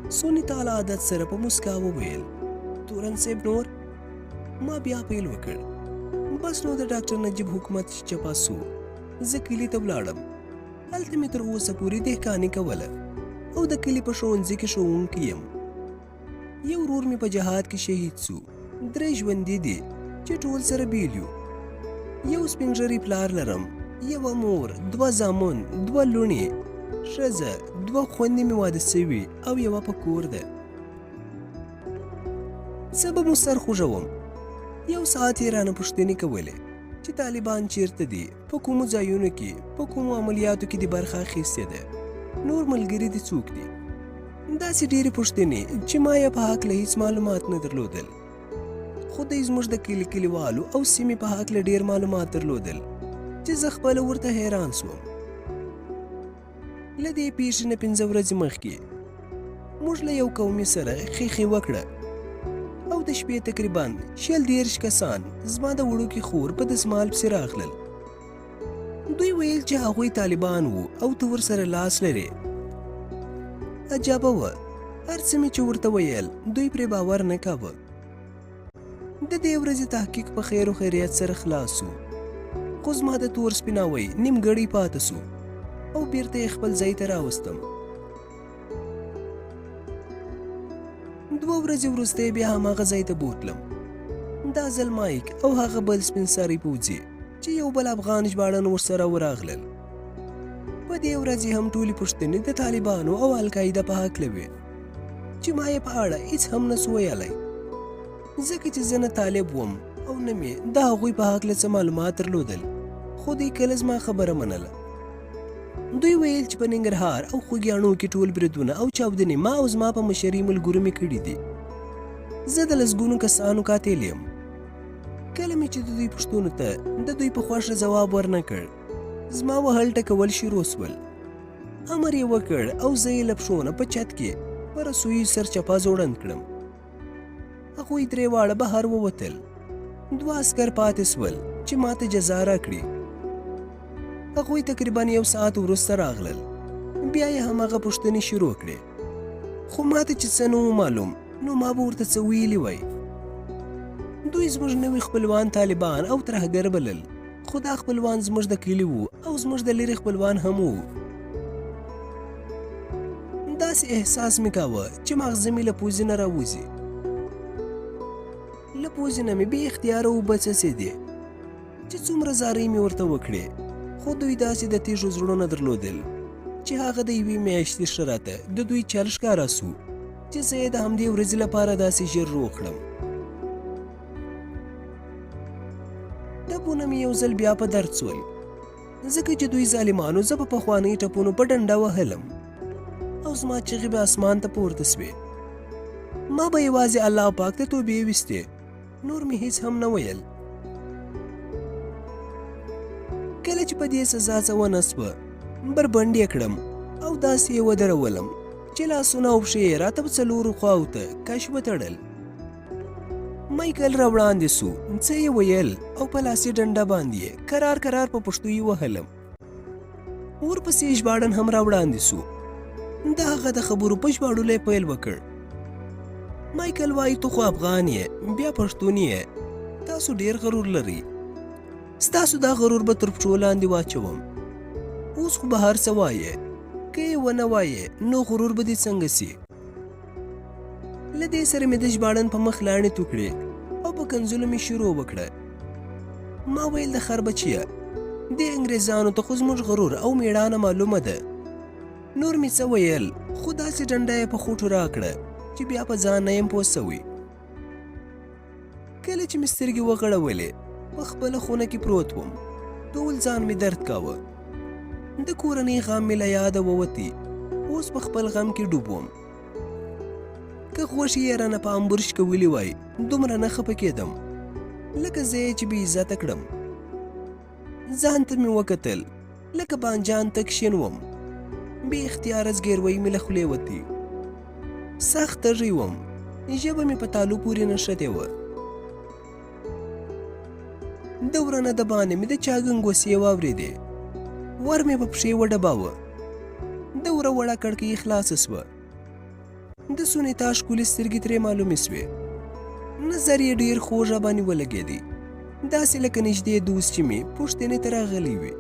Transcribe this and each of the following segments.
سونیتا له عادت سره په مسکا وویل تورن صاحب نور. ما بیا پیل وکړ. بس نو د ډاکټر نجیب حکومت چپا سو. زه کلي ته ولاړم. هلته مې تر اوسه پورې دهقاني کوله او د کلي په ښوونځي کې ښوونکی یم. یو ورور مې په جهاد کې شهید سو. 3 ژوندي دي چې ټول سره بیل یو. یو سپین ږیری پلار لرم، یوه مور، 2 زامن، 2 لوڼې، ښځه، 2 خویندې مې واده سوي او یوه په کور ده. زه به مو سر خوږوم. یو ساعت یې رانه پوښتنې کولې چې طالبان چیرته دي، په کومو ځایونو کې، په کومو عملیاتو کې دې برخه اخیستې ده، نور ملګري دې څوک دي. داسې ډېرې پوښتنې چې ما یې په هکله هېڅ معلومات نه درلودل. خو دوی زموږ د کلیوالو او سیمې په هکله ډېر معلومات درلودل چې زه خپله ورته حیران سوم. له دې پیښې نه 5 ورځې مخکې موږ له یو قومي سره خیښې وکړه او د شپې تقریبا 20 کسان زما د وړوکي خور په دسمال پسې راغلل. دوی ویل چې هغوی طالبان وو او ته ورسره لاس لرې. عجبه وه، هر څه مې چې ورته ویل دوی پرې باور نه کاوه. د دې ورځې تحقیق په خیر و خیریت سره خلاص سو، خو زما د تور سپیناوی نیمګړی پاته سو او بیرته یې خپل ځای ته راوستم. 2 ورځې وروسته بیا هماغه ځای ته بوتلم. دا ځل مایک او هغه بل سپین سري پوځي چې یو بل افغان ژباړن ورسره ورغلل. په دې ورځې هم ټولې پوښتنې د طالبانو او القاعده په هکله وې چې ما یې په اړه هېڅ هم نه سو ویلی، ځکه چې زه نه طالب وم او نه مې د هغوی په هکله څه معلومات درلودل. خو دوی کله زما خبره منله. دوی ویل چې په ننګرهار او خوږیاڼو کې ټول بریدونه او چاودنې ما او زما په مشرۍ ملګرو مې کړي دي. زه د لسګونو کسانو قاتل یم. کله مې چې د دوی پوښتنو ته د دوی په خوښه ځواب ورنه کړ، زما وهل ټکول شروع سول. امر یې وکړ او زه یې له پښو نه په چت کې په رسویي سرچپه ځوړند کړم. هغوی 3 واړه بهر ووتل. 2 عسکر پاتې سول چې ماته جزا راکړي. هغوی تقریبا 1 ساعت وروسته راغلل. بیا یې هماغه پوښتنې شروع کړې، خو ماته چې څه نه و معلوم نو ما به ورته څه ویلي وای. دوی زموږ نوي خپلوان طالبان او ترهګر بلل، خو دا خپلوان زموږ د کلي وو او زموږ د لرې خپلوان هم وو. داسې احساس مې کاوه چې ماغزه مې له پوزې نه راوځي. له پوزې نه مې بې اختیاره اوبه څڅېدې چې څومره زارۍ مې ورته وکړې، خو دوی داسې د تیږو زړونه درلودل چې هغه د 1 میاشتې ښه راته د دوی چل ښکاره سو چې زه یې د همدې ورځې لپاره داسې ژر روغ کړم. ټپونه مې یو ځل بیا په درد سول، ځکه چې دوی ظالمانو زه په پخوانۍ ټپونو په ډنډه وهلم او زما چغې به اسمان ته پورته سوې. ما به یوازې الله پاک ته توبې ویستې، نور مې هیڅ هم نه ویل. کله چې په دې سزا څه ونه سوه، بربنډ یې کړم او داسې یې ودرولم چې لاسونه او پښې یې راته په 4 خواو ته کش وتړل. مایکل را وړاندې سو، څه یې ویل او په لاسي ډنډه باندې یې کرار کرار په پښتو یې وهلم. ورپسې ژباړن هم را وړاندې سو، د هغه د خبرو په ژباړلو یې پیل وکړ. مایکل وایي ته خو افغان یې، بیا پښتون یې، تاسو ډېر غرور لرئ. ستاسو دا غرور به تر پښو لاندې واچوم. اوس خو به هر څه وایې، که یې ونه وایې نو غرور به دې څنګه سي. له دې سره مې د ژباړن په مخ لاڼې تو کړې او په کنځلو مې شروع وکړه. ما ویل د خر بچیه، دې انګریزانو ته خو زموږ غرور او میړانه معلومه ده. نور مې څه ویل، خو داسې ډنډه یې په خوټو راکړه چې بیا په ځان نه یم پوه سوی. کله چې مې سترګې وغړولې، په خپله خونه کې پروت وم. ټول ځان مې درد کاوه. د کورنۍ غم مې له یاده ووتی. اوس په خپل غم کې ډوب وم. که غوښې یې رانه په امبورش کولي وای، دومره نه خفه کېدم لکه زه یې چې بې عزته کړم. ځان ته مې وکتل لکه بانجان تک شین وم. بې اختیاره زګیروۍ مې له خولې وتې. سخت تږی وم. ژبه مې په تالو پورې نښتې وه. د ورنه د باندې مې د چا ګنګوسې واورېدې. ور مې په پښې وډباوه. د وره وړه کړکۍ خلاصه سوه. د سونیتا ښکلې سترګې ترې معلومې سوې. نظر یې ډېر خوږ راباندې ولګېدی، داسې لکه نږدې دوست چې مې پوښتنې ته راغلی وي.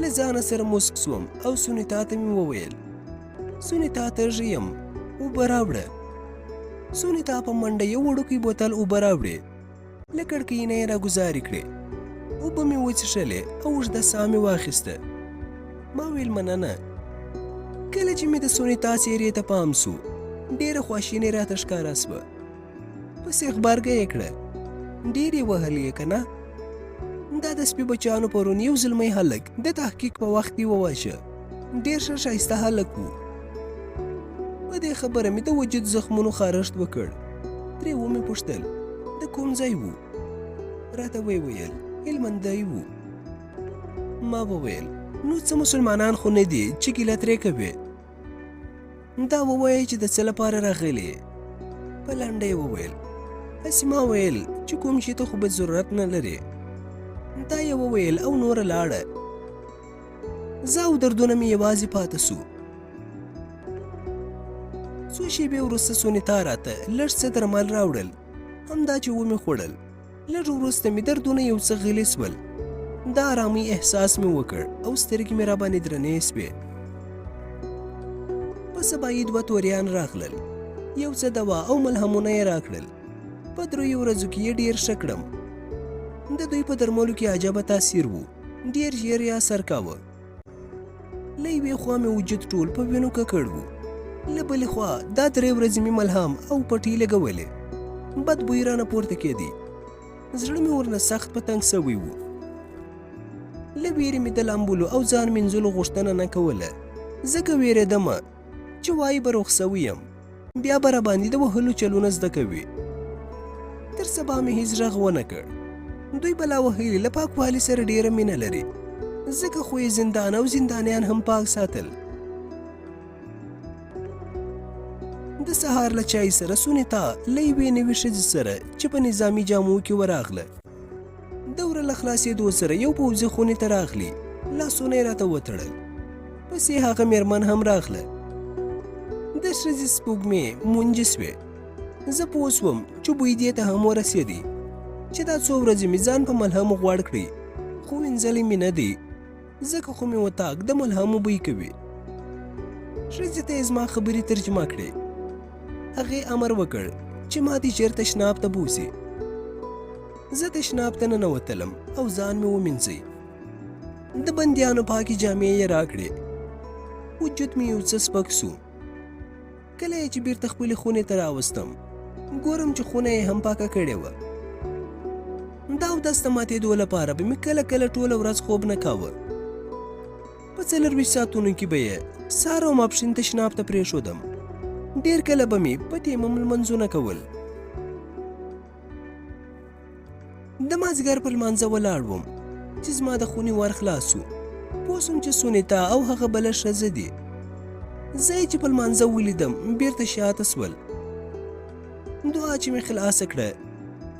له ځانه سره موسک سوم او سونیتا ته مې وویل: سونیتا تږی یم، اوبه راوړه. سونیتا په منډه یو وړوکی بوتل اوبه راوړې، له کړکۍ نه یې راګوزارې کړې. اوبه مې وڅښلې او اوږده ساه مې واخیسته. ما ویل: مننه. کله چې مې د سونیتا څېرې ته پام سو، ډېره خواشینۍ راته ښکاره سوه. پسې غبرګه یې کړه: ډېر یې وهلی که نه؟ دا د سپي بچیانو پرون یو زلمی هلک د تحقیق په وخت کې وواژه. ډېر ښه ښایسته هلک و. په دې خبره مې د وجود زخمونو خارښت وکړ. ترې ومې پوښتل: د کوم ځای و؟ راته ویې ویل: هلمندی و. ما وویل: نو څه مسلمانان خو نه دي چې ګیله ترې کوې؟ دا ووایه چې د څه لپاره راغلی یې. په لنډه یې وویل: هسې ما ویل چې کوم شي ته خو به ضرورت نه لرې. دا یې وویل او نوره لاړه. زه او دردونه مې یوازې پاته سو. څو شېبې وروسته سونیتا راته لږ څه درمل راوړل، همدا چې ومې خوړل. لږ وروسته مې دردونه یو څه غلي سول. د ارامۍ احساس مې وکړ او سترګې مې راباندې درنې سوې. په سبا یې 2 توریان راغلل. یو څه دوا او ملهمونه یې راکړل. په 3 ورځو کې یې ډېر ښه کړم. د دوی په درملو کې عجبه تاثیر و. ډېر ژر یې اثر کاوه. له یوې خوا مې وجود ټول په وینو ککړ و، له بلې خوا دا 3 ورځې مې ملهم او پټۍ لګولې. بد بوی رانه پورته کېدی. زړه مې ورنه سخت په تنګ سوی و. له ویرې مې د لامبولو او ځان مینځلو غوښتنه نه کوله، ځکه ویرېدمه چې وایي به روغ سوی یم، بیا به راباندې د وهلو چلونه زده کوي. تر سبا مې هیڅ غږ ونه کړ. دوی بلا وهلي له پاکوالي سره ډېره مینه لري، ځکه خو یې زندان او زندانیان هم پاک ساتل. د سهار له چای سره سونیتا له یوې نوې ښځې سره چې په نظامي جامو کې وراغله. دوره له خلاصېدو سره یو پوځي خونې ته راغلي، لاسونه یې راته وتړل. پسې هغه مېرمن هم راغله. د ښځې سپوږمې مونجې سوې. زه پوه سوم چې بوی دې ته هم ورسېدی چې دا څو ورځې مې ځان په ملهمو غوړ کړي، خو وینځلې مې نه دی، ځکه خو مې وطاق د ملهمو بوی کوي. ښځې ته یې زما خبرې ترجمه کړې. هغې امر وکړ چې ما دې ژر تشناب ته بوسي. زه تشناب ته ننوتلم او ځان مې ومینځئ. د بندیانو پاکې جامې یې راکړې. وجود مې یو څه سپک سو. کله چې بیرته خپلې خونې ته راوستم، ګورم چې خونه یې هم پاکه کړې وه. دا اودس ته ماتېدو لپاره به مې کله کله ټوله ورځ خوب نه کاوه. په 24 ساعتونو کې به یې سهار او ماپښین تشناب ته پرېښودم. ډېر کله به مې په تیمم لمنځونه کول. د مازدیګر پر لمانځه ولاړ وم چې زما د خونې ور خلاص و. پوه سوم چې سونیتا او هغه بله ښځه دي. زه یې چې په لمانځه ولیدم بیرته شاته سول. دعا چې مې خلاصه کړه،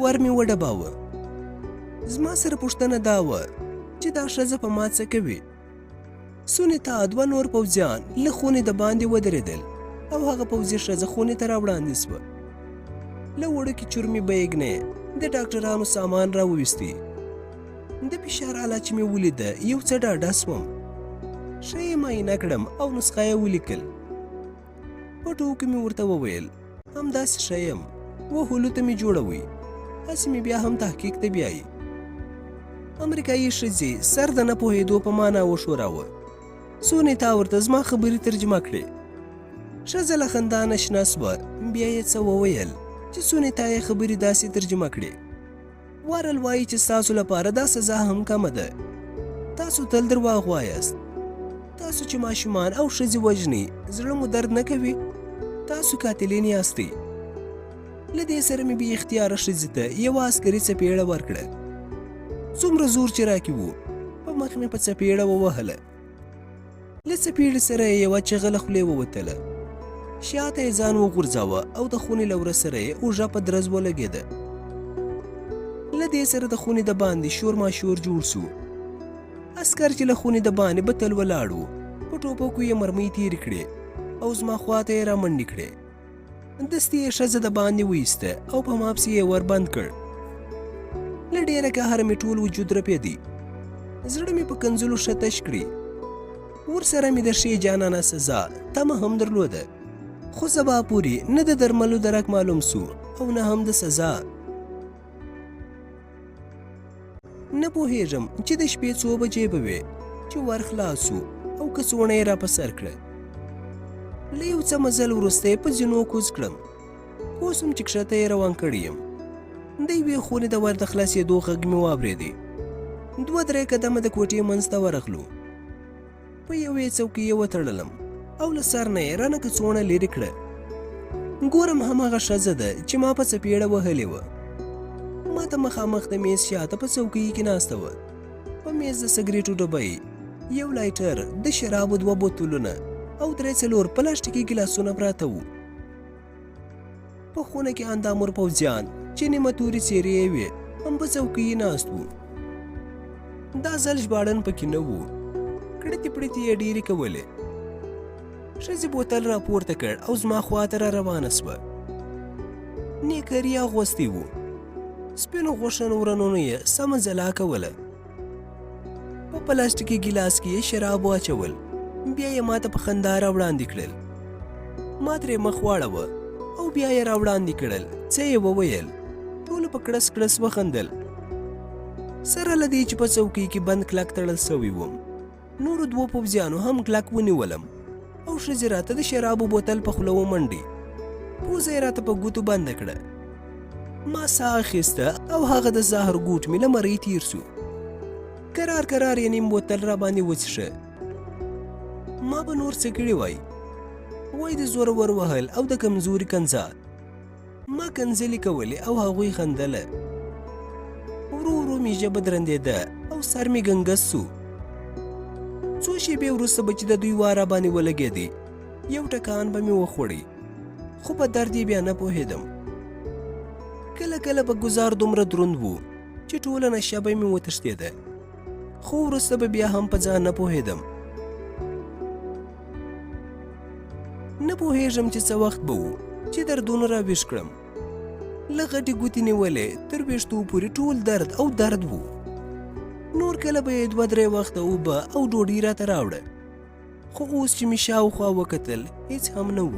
ور مې وډباوه. زما سره پوښتنه دا وه چې دا ښځه په ما څه کوي. سونیتا 2 نور پوځیان له خونې د باندې ودرېدل او هغه پوځي ښځه خونې ته راوړاندې سوه. له وړوکي چرمي بیګ نه د ډاکټرانو سامان راوویستی. د فشار آله چې مې ولیده یو څه ډاډه سوم. ښه یې معاینه کړم او نسخه یې ولیکل. په ټوکو مې ورته وویل: همداسې ښه یم، وهلو ته مې جوړوئ، هسې مې بیا هم تحقیق ته بیایي. امریکایي ښځې سر د نه پوهېدو په معنا وښوراوه. سونیتا ورته زما خبرې ترجمه کړې. ښځه له خندا نه شنه سوه. بیا یې څه وویل چې سونیتا یې خبرې داسې ترجمه کړې: وارل وایي چې ستاسو لپاره دا سزا هم کمه ده. تاسو تل درواغ وایاست. تاسو چې ماشومان او ښځې وژنئ، زړه مو درد نه کوي؟ تاسو قاتلین یاستئ. له دې سره مې بې اختیاره ښځې ته یوه عسکري څپېړه ورکړه. څومره زور چې راکې و، په مخ مې په څپېړه ووهله. له څپېړې سره یې یوه چغه له خولې ووتله. شاته یې ځان وغورځاوه او د خونې له وره سره یې اوږه په درز ولګېده. له دې سره د خونې د باندې شور ماشور جوړ سو. عسکر چې له خونې د باندې به تل ولاړ و، په ټوپکو یې مرمۍ تېرې کړې. او زما خواته یې رامنډې کړې. دستي یې ښځه د باندې وایسته او په ما پسې یې وربند کړ. له ډېره قهره مې ټول وجود رپېدی. زړه مې په کنځلو ښه تش کړي. ورسره مې د ښې جانانه سزا تمه هم درلوده، خو سبا پورې نه د درملو درک معلوم سو او نه هم د سزا. نه پوهېږم چې د شپې څو بجې به وې چې ور خلاص سو او کڅوړه یې را په سر کړه. له یو څه مزل وروسته یې په زینو کوز کړم. پوه سوم چې کښته یې روان کړی یم. د یوې خونې د ور د خلاصېدو غږ مې واورېدی. 2-3 قدمه د کوټې منځ ته ورغلو. په یوې څوکۍ یې وتړلم او له سر نه یې رانه کڅوړه لرې کړه. ګورم هماغه ښځه ده چې ما په څپېړه وهلې وه. ما ته مخامخ د میز شاته په څوکۍ کې ناسته وه. په میز د سګرېټو ډبۍ، یو لایټر، د شرابو 2 بوتلونه او 3-4 پلاستیکي ګیلاسونه پراته وو. په خونه کې اندامور پوځیان چې نیمه تورې څېرې یې وې هم په څوکۍ ناست وو. دا ځل ژباړن پکې نه وو. کړتې پړتې یې ډېرې کولې. ښځې بوتل راپورته کړ او زما خواته را روانه سوه. نیکري اغوستی وو. سپینو غوښنو ورنونو یې سمه ځلا کوله. په پلاستیکي ګیلاس کې یې شراب واچول. بیا یې ماته په خندا راوړاندې کړل. ما ترې مخ واړوه او بیا یې راوړاندې کړل. څه یې وویل؟ ټولو په کړس کړس وخندل. سره له دې چې په څوکۍ کې بند کلک تړل سوی وم، نورو 2 پوځیانو هم کلک ونیولم او ښځې راته د شرابو بوتل په خوله ومنډې. پوزه یې راته په ګوتو بنده کړه. ما ساه اخیسته او هغه د زهر ګوټ مې له مرۍ تیر سو. کرار کرار یې نیم بوتل را باندې وڅښه. ما به نور څه کړي وای؟ وای د زور ور وهل او د کمزوري کنځات. ما کنځلې کولې او هغوی خندله. ورو ورو مې ژبه درندېده او سر مې ګنګس سو. څو شېبې وروسته به چې د دوی واره باندې ولګېدې، یو ټکان به مې وخوړی، خو په درد یې بیا نه پوهېدم. کله کله به ګزار دومره دروند و چې ټوله نشه به مې وتښتېده، خو وروسته به بیا هم په ځان نه پوهېدم. نه پوهېږم چې څه وخت به و چې دردونه را ویښ کړم. له غټې ګوتې نیولې تر ویښتو پورې ټول درد او درد و. نور کله به یې 2-3 وخته اوبه او ډوډۍ راته راوړه، خو اوس چې مې شاوخوا وکتل هېڅ هم نه و.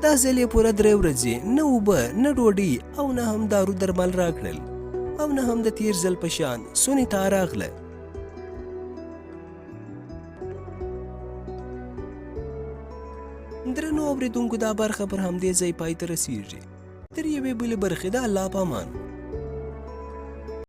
دا ځل یې پوره 3 ورځې نه اوبه نه ډوډۍ او نه هم دارو درمل راکړل او نه هم د تیر ځل په شان سونې ته راغله. درنو اورېدونکو، دا برخه پر همدې ځای پای ته رسېږي. تر یوې بلې برخې د الله په امان.